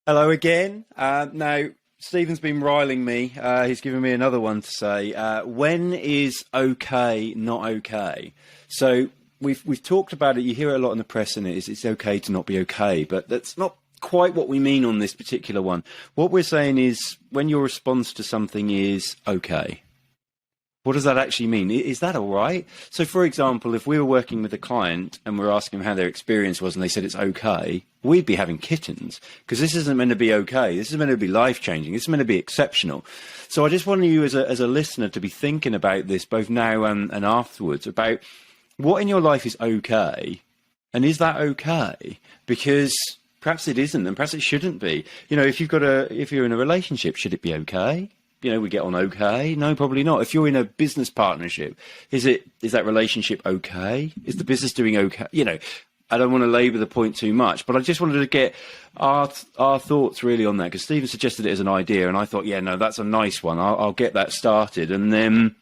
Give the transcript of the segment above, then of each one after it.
Hello again. Now, Stephen's been riling me. He's given me another one to say. When is okay not okay? So we've talked about it. You hear it a lot in the press, and it's okay to not be okay, but that's not quite what we mean on this particular one. What we're saying is when your response to something is okay. What does that actually mean? Is that all right? So, for example, if we were working with a client and we're asking them how their experience was and they said it's okay, we'd be having kittens because this isn't meant to be okay. This is meant to be life-changing. This is meant to be exceptional. So I just want you as a listener to be thinking about this both now and afterwards about what in your life is okay and is that okay? Because perhaps it isn't and perhaps it shouldn't be. You know, if you're in a relationship, should it be okay? You know, we get on okay? No, probably not. If you're in a business partnership, is that relationship okay? Is the business doing okay? You know, I don't want to labour the point too much, but I just wanted to get our thoughts really on that because Stephen suggested it as an idea, and I thought, yeah, no, that's a nice one. I'll get that started, and then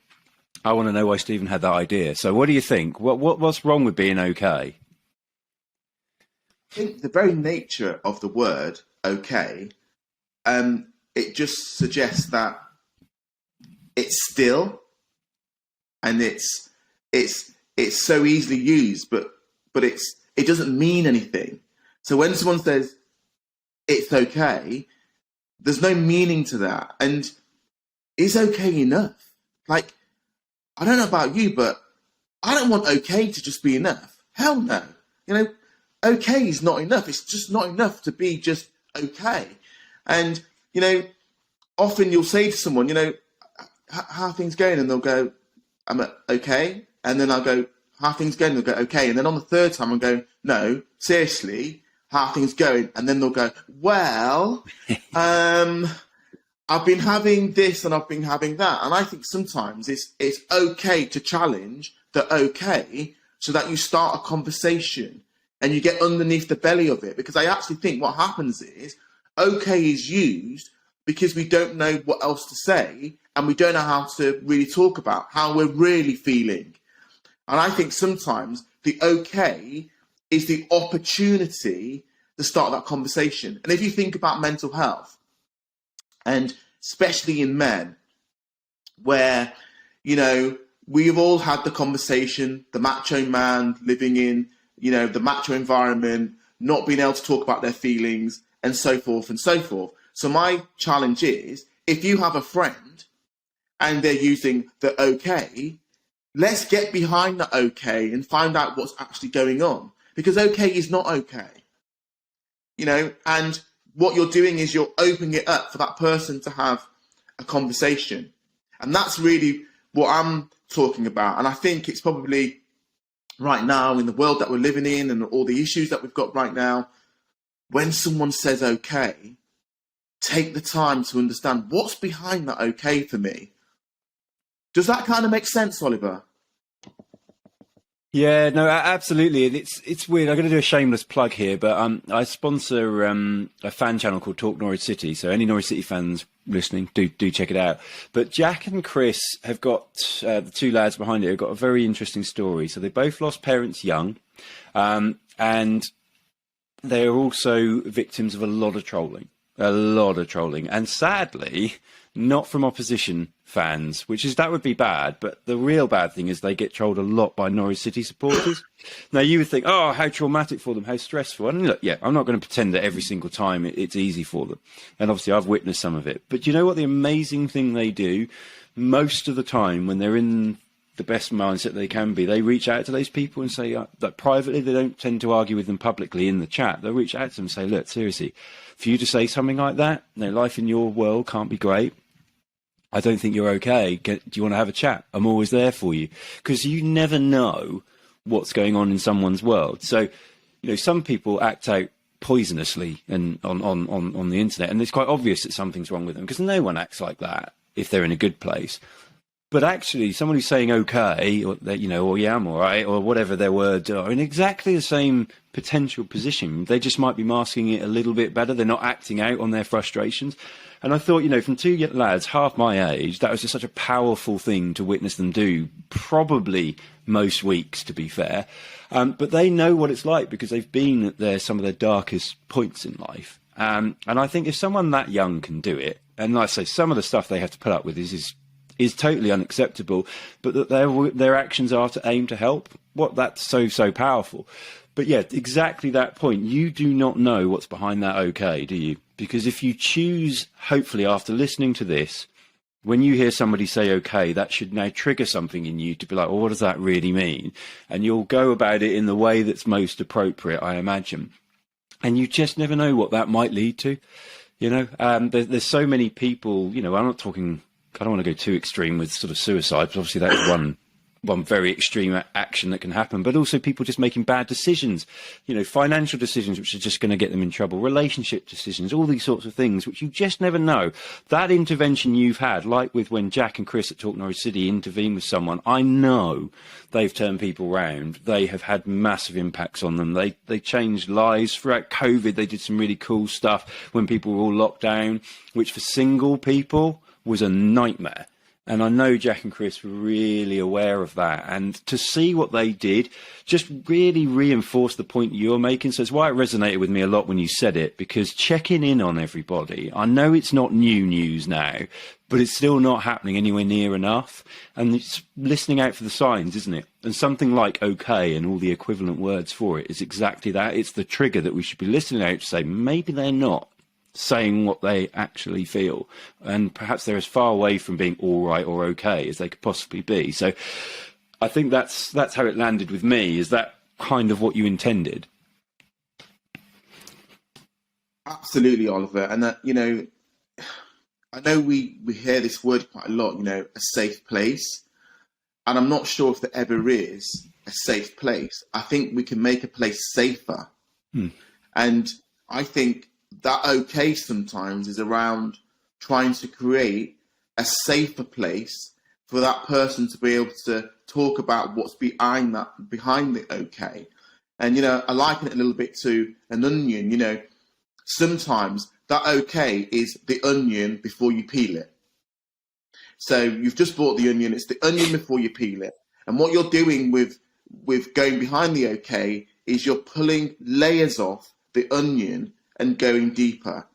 I want to know why Stephen had that idea. So, what do you think? What's wrong with being okay? I think the very nature of the word okay, it just suggests that it's still, and it's so easily used, but it doesn't mean anything. So when someone says it's okay, there's no meaning to that, and is okay enough? Like, I don't know about you, but I don't want okay to just be enough. Hell no. You know, okay is not enough. It's just not enough to be just okay. And you know, often you'll say to someone, you know, how are things going? And they'll go, I'm okay. And then I'll go, how are things going? They'll go, okay. And then on the third time, I'm going, no, seriously, how are things going? And then they'll go, well, I've been having this and I've been having that. And I think sometimes it's okay to challenge the okay so that you start a conversation and you get underneath the belly of it. Because I actually think what happens is okay is used because we don't know what else to say and we don't know how to really talk about how we're really feeling. And I think sometimes the okay is the opportunity to start that conversation. And if you think about mental health, and especially in men, where, you know, we've all had the conversation, the macho man living in, you know, the macho environment, not being able to talk about their feelings, and so forth and so forth. So my challenge is, if you have a friend and they're using the okay, let's get behind the okay and find out what's actually going on. Because okay is not okay. You know, and what you're doing is you're opening it up for that person to have a conversation. And that's really what I'm talking about. And I think it's probably right now in the world that we're living in and all the issues that we've got right now, when someone says okay, take the time to understand what's behind that okay for me. Does that kind of make sense, Oliver? Yeah, no, absolutely. And it's weird. I'm going to do a shameless plug here, but I sponsor a fan channel called Talk Norwich City. So any Norwich City fans listening, do check it out. But Jack and Chris have got, the two lads behind it, have got a very interesting story. So they both lost parents young, and they are also victims of a lot of trolling. And sadly, not from opposition fans, that would be bad. But the real bad thing is they get trolled a lot by Norwich City supporters. Now, you would think, oh, how traumatic for them, how stressful. And look, yeah, I'm not going to pretend that every single time it's easy for them. And obviously, I've witnessed some of it. But you know what the amazing thing they do? Most of the time, when they're in the best mindset they can be, they reach out to those people and say that privately. They don't tend to argue with them publicly in the chat. They'll reach out to them and say, look, seriously, for you to say something like that, no, life in your world can't be great. I don't think you're okay. Do you want to have a chat? I'm always there for you. Because you never know what's going on in someone's world. So, you know, some people act out poisonously and on the internet, and it's quite obvious that something's wrong with them because no one acts like that if they're in a good place. But actually, someone who's saying okay, or you know, or yeah, I'm all right, or whatever their words are, in exactly the same potential position. They just might be masking it a little bit better. They're not acting out on their frustrations. And I thought, you know, from two lads half my age, that was just such a powerful thing to witness them do, probably most weeks, to be fair. But they know what it's like because they've been at some of their darkest points in life. And I think if someone that young can do it, and like I say, some of the stuff they have to put up with is totally unacceptable, but that their actions are to aim to help. That's so powerful. But yeah, exactly that point. You do not know what's behind that okay, do you? Because if you choose, hopefully after listening to this, when you hear somebody say okay, that should now trigger something in you to be like, well, what does that really mean? And you'll go about it in the way that's most appropriate, I imagine. And you just never know what that might lead to. You know, there's so many people, you know, I'm not talking, I don't want to go too extreme with sort of suicide, but obviously that is one very extreme action that can happen, but also people just making bad decisions, you know, financial decisions, which are just going to get them in trouble, relationship decisions, all these sorts of things, which you just never know. That intervention you've had, like with when Jack and Chris at Talk Norwich City intervene with someone, I know they've turned people round. They have had massive impacts on them. They changed lives throughout COVID. They did some really cool stuff when people were all locked down, which for single people was a nightmare. And I know Jack and Chris were really aware of that. And to see what they did just really reinforced the point you're making. So it's why it resonated with me a lot when you said it, because checking in on everybody, I know it's not new news now, but it's still not happening anywhere near enough. And it's listening out for the signs, isn't it? And something like okay and all the equivalent words for it is exactly that. It's the trigger that we should be listening out to say, maybe they're not saying what they actually feel, and perhaps they're as far away from being all right or okay as they could possibly be. So I think that's how it landed with me. Is that kind of what you intended? Absolutely, Oliver. And that, you know, I know we hear this word quite a lot, you know, a safe place, and I'm not sure if there ever is a safe place. I think we can make a place safer. And I think that okay sometimes is around trying to create a safer place for that person to be able to talk about what's behind the okay. And, you know, I liken it a little bit to an onion. You know, sometimes that okay is the onion before you peel it. So you've just bought the onion, it's the onion before you peel it. And what you're doing with going behind the okay is you're pulling layers off the onion and going deeper.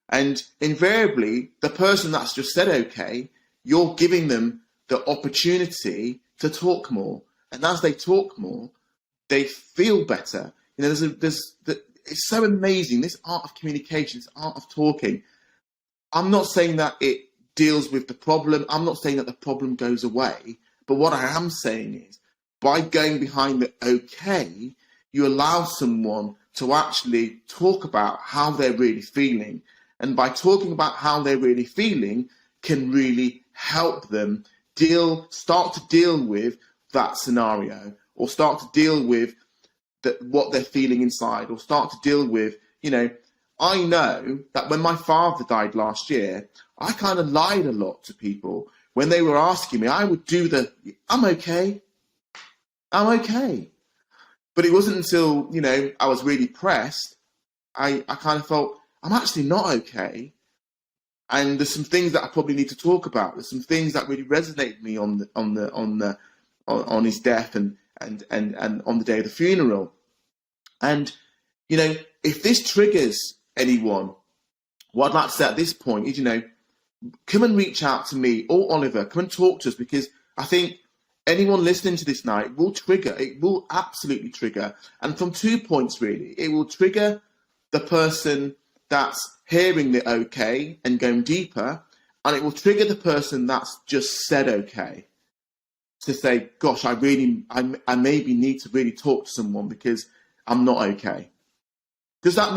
And invariably, the person that's just said okay, you're giving them the opportunity to talk more. And as they talk more, they feel better. You know, it's so amazing, this art of communication, this art of talking. I'm not saying that it deals with the problem. I'm not saying that the problem goes away. But what I am saying is, by going behind the okay, you allow someone to actually talk about how they're really feeling. And by talking about how they're really feeling can really help them start to deal with that scenario, or start to deal with what they're feeling inside, or start to deal with, you know, I know that when my father died last year, I kind of lied a lot to people. When they were asking me, I would do I'm okay. But it wasn't until, you know, I was really pressed, I kind of felt, I'm actually not okay. And there's some things that I probably need to talk about. There's some things that really resonate with me on his death and on the day of the funeral. And, you know, if this triggers anyone, what I'd like to say at this point is, you know, come and reach out to me or Oliver, come and talk to us, because I think anyone listening to this now, it will absolutely trigger. And from 2 points, really. It will trigger the person that's hearing the okay and going deeper, and it will trigger the person that's just said okay, to say, gosh, I maybe need to really talk to someone because I'm not okay. Does that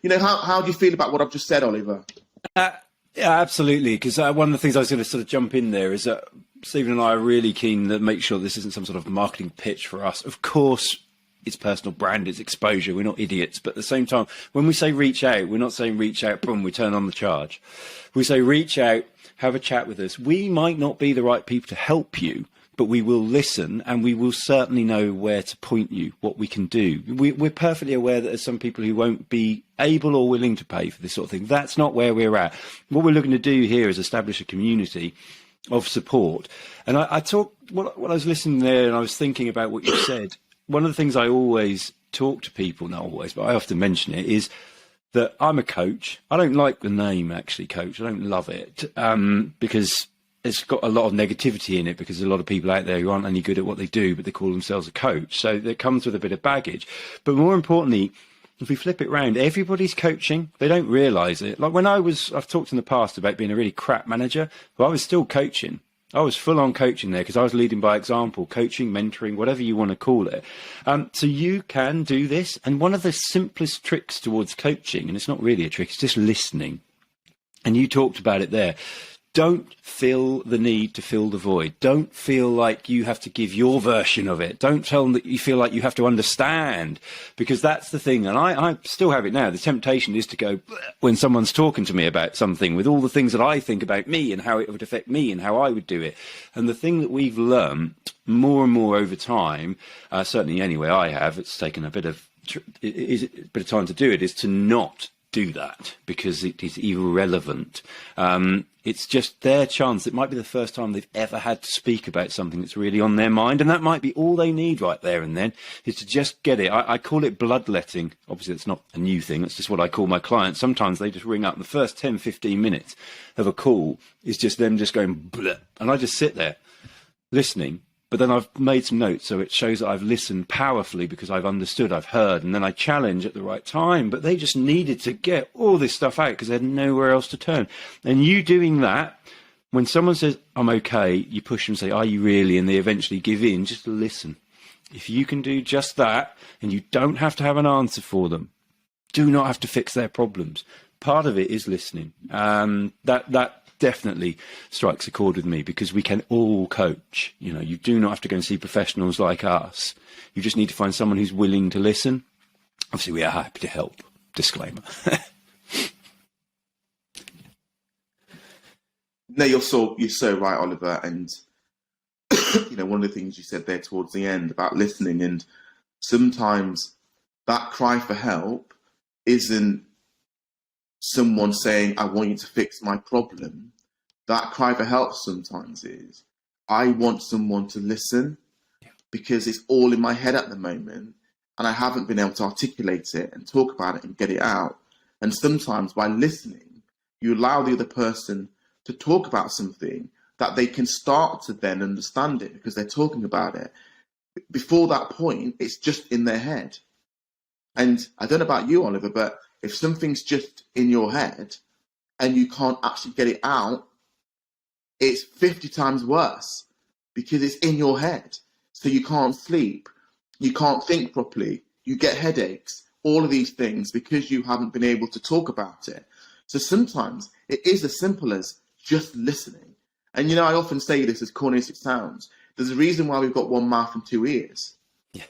you know, how do you feel about what I've just said, Oliver? Yeah, absolutely. Because one of the things I was going to sort of jump in there is that Stephen and I are really keen to make sure this isn't some sort of marketing pitch for us. Of course, it's personal brand, it's exposure. We're not idiots. But at the same time, when we say reach out, we're not saying reach out, boom, we turn on the charge. We say reach out, have a chat with us. We might not be the right people to help you, but we will listen, and we will certainly know where to point you, what we can do. We're perfectly aware that there's some people who won't be able or willing to pay for this sort of thing. That's not where we're at. What we're looking to do here is establish a community of support. And I when I was listening there and I was thinking about what you said, one of the things I always talk to people, not always, but I often mention it, is that I'm a coach. I don't like the name, actually, coach. I don't love it because it's got a lot of negativity in it, because there's a lot of people out there who aren't any good at what they do, but they call themselves a coach. So that comes with a bit of baggage. But more importantly, if we flip it round, everybody's coaching. They don't realise it. Like I've talked in the past about being a really crap manager, but I was still coaching. I was full on coaching there because I was leading by example, coaching, mentoring, whatever you want to call it. So you can do this. And one of the simplest tricks towards coaching, and it's not really a trick, it's just listening. And you talked about it there. Don't feel the need to fill the void. Don't feel like you have to give your version of it. Don't tell them that you feel like you have to understand, because that's the thing. And I still have it now. The temptation is to go when someone's talking to me about something with all the things that I think about me and how it would affect me and how I would do it. And the thing that we've learned more and more over time, certainly anyway I have, it's taken a bit of time to do it, is to not do that, because it is irrelevant. It's just their chance. It might be the first time they've ever had to speak about something that's really on their mind, and that might be all they need right there and then, is to just get it. I call it bloodletting. Obviously, it's not a new thing. That's just what I call my clients. Sometimes they just ring up. The first 10, 15 minutes of a call is just them just going, bleh, and I just sit there listening. But then I've made some notes, so it shows that I've listened powerfully because I've understood, I've heard, and then I challenge at the right time. But they just needed to get all this stuff out because they had nowhere else to turn. And you doing that, when someone says, I'm okay, you push them and say, are you really? And they eventually give in. Just listen. If you can do just that, and you don't have to have an answer for them, do not have to fix their problems. Part of it is listening. That definitely strikes a chord with me, because we can all coach. You know, you do not have to go and see professionals like us. You just need to find someone who's willing to listen. Obviously, we are happy to help. Disclaimer. No, you're so right, Oliver. And one of the things you said there towards the end about listening, and sometimes that cry for help isn't someone saying, I want you to fix my problem. That cry for help sometimes is, I want someone to listen, because it's all in my head at the moment and I haven't been able to articulate it and talk about it and get it out. And sometimes by listening, you allow the other person to talk about something that they can start to then understand it, because they're talking about it. Before that point, it's just in their head. And I don't know about you, Oliver, but if something's just in your head and you can't actually get it out, it's 50 times worse, because it's in your head. So you can't sleep, you can't think properly, you get headaches, all of these things because you haven't been able to talk about it. So sometimes it is as simple as just listening. And I often say this, as corny as it sounds, there's a reason why we've got one mouth and two ears. Yeah.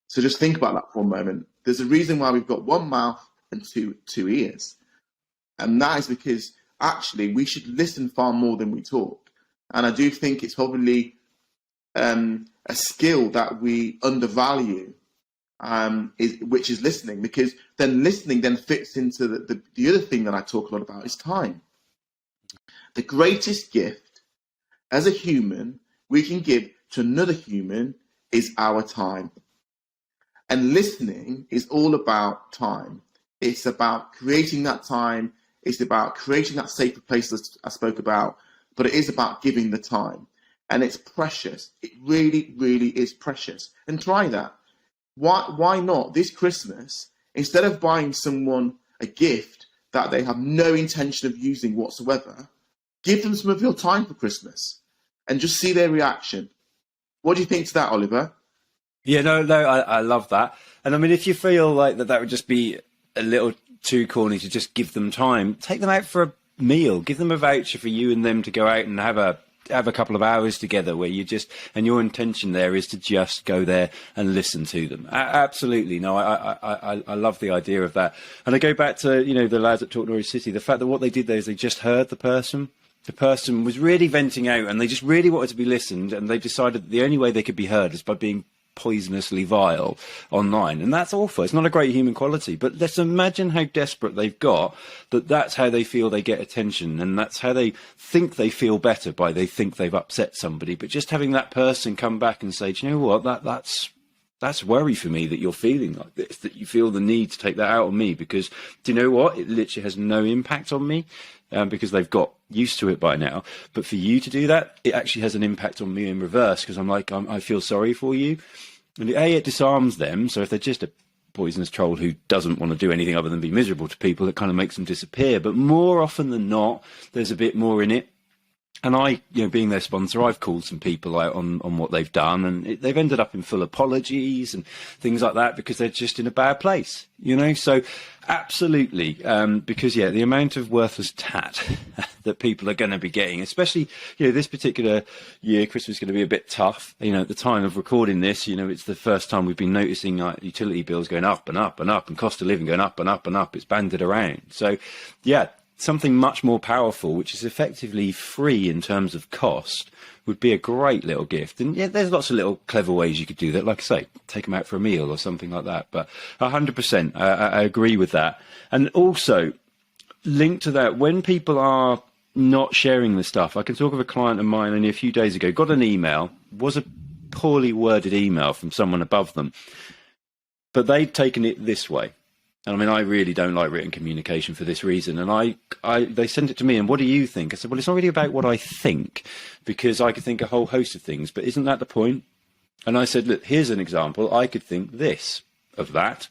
So just think about that for a moment. There's a reason why we've got one mouth and two ears. And that is because actually we should listen far more than we talk. And I do think it's probably a skill that we undervalue, which is listening, because then listening then fits into the other thing that I talk a lot about is time. The greatest gift as a human we can give to another human is our time. And listening is all about time. It's about creating that time. It's about creating that safer place that I spoke about, but it is about giving the time. And it's precious. It really, really is precious. And try that. Why not this Christmas, instead of buying someone a gift that they have no intention of using whatsoever, give them some of your time for Christmas and just see their reaction. What do you think to that, Oliver? Yeah, no, I love that. And I mean, if you feel like that would just be a little too corny to just give them time, take them out for a meal, give them a voucher for you and them to go out and have a couple of hours together where and your intention there is to just go there and listen to them. Absolutely. No, I love the idea of that. And I go back to, the lads at Talk Norwich City, the fact that what they did there is they just heard the person. The person was really venting out and they just really wanted to be listened, and they decided that the only way they could be heard is by being poisonously vile online. And that's awful. It's not a great human quality, but let's imagine how desperate they've got, that's how they feel they get attention, and that's how they think they feel better, by they think they've upset somebody. But just having that person come back and say, do you know what, that's that's worry for me, that you're feeling like this, that you feel the need to take that out on me, because do you know what? It literally has no impact on me, because they've got used to it by now. But for you to do that, it actually has an impact on me in reverse, because I feel sorry for you. And it disarms them. So if they're just a poisonous troll who doesn't want to do anything other than be miserable to people, it kind of makes them disappear. But more often than not, there's a bit more in it. And being their sponsor, I've called some people out on what they've done, and they've ended up in full apologies and things like that, because they're just in a bad place, So absolutely, because the amount of worthless tat that people are going to be getting, especially, this particular year, Christmas is going to be a bit tough. At the time of recording this, it's the first time we've been noticing utility bills going up and up and up, and cost of living going up and up and up. It's banded around. So, something much more powerful, which is effectively free in terms of cost, would be a great little gift. And there's lots of little clever ways you could do that. Like I say, take them out for a meal or something like that. But 100%, I agree with that. And also, linked to that, when people are not sharing the stuff, I can talk of a client of mine only a few days ago, got an email, was a poorly worded email from someone above them, but they'd taken it this way. And I really don't like written communication for this reason. And they sent it to me, and what do you think? I said, well, it's not really about what I think, because I could think a whole host of things, but isn't that the point? And I said, look, here's an example. I could think this of that.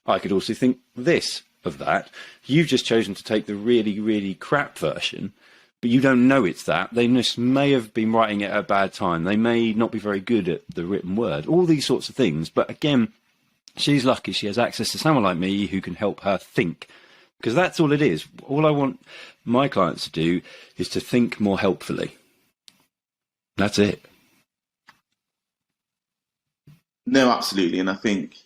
I could also think this of that. You've just chosen to take the really, really crap version, but you don't know it's that. They just may have been writing it at a bad time. They may not be very good at the written word, all these sorts of things. But again, she's lucky she has access to someone like me who can help her think, because that's all it is. All I want my clients to do is to think more helpfully. That's it. No, absolutely. And I think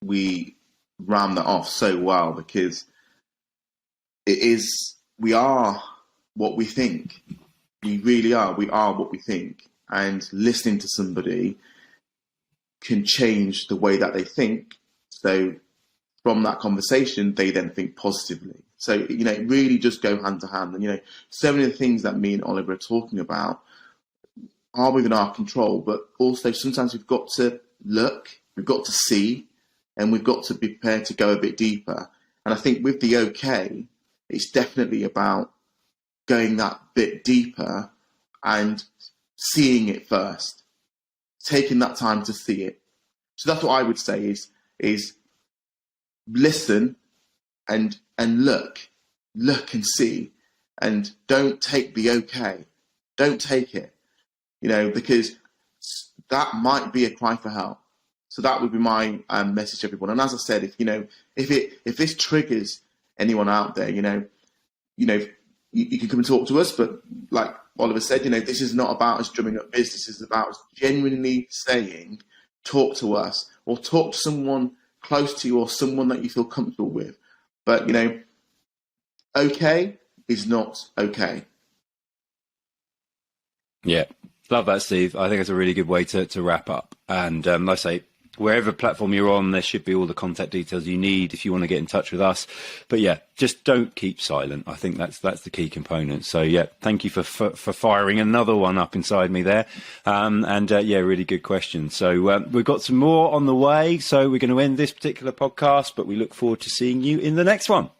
we ram that off so well, because we are what we think. We really are. We are what we think. And listening to somebody can change the way that they think. So from that conversation, they then think positively. So, it really just go hand to hand. And, so many of the things that me and Oliver are talking about are within our control, but also sometimes we've got to look, we've got to see, and we've got to be prepared to go a bit deeper. And I think with the OK, it's definitely about going that bit deeper and seeing it first, taking that time to see it. So that's what I would say is listen and look and see, and don't take the OK. Don't take it, because that might be a cry for help. So that would be my message to everyone. And as I said, if this triggers anyone out there, you can come and talk to us. But like Oliver said, this is not about us drumming up business. This is about us genuinely saying, talk to us, or talk to someone close to you, or someone that you feel comfortable with. But, OK is not OK. Yeah, love that, Steve. I think it's a really good way to wrap up. And like I say, wherever platform you're on, there should be all the contact details you need if you want to get in touch with us. But just don't keep silent. I think that's the key component. So thank you for firing another one up inside me there. Really good question. So we've got some more on the way. So we're going to end this particular podcast, but we look forward to seeing you in the next one.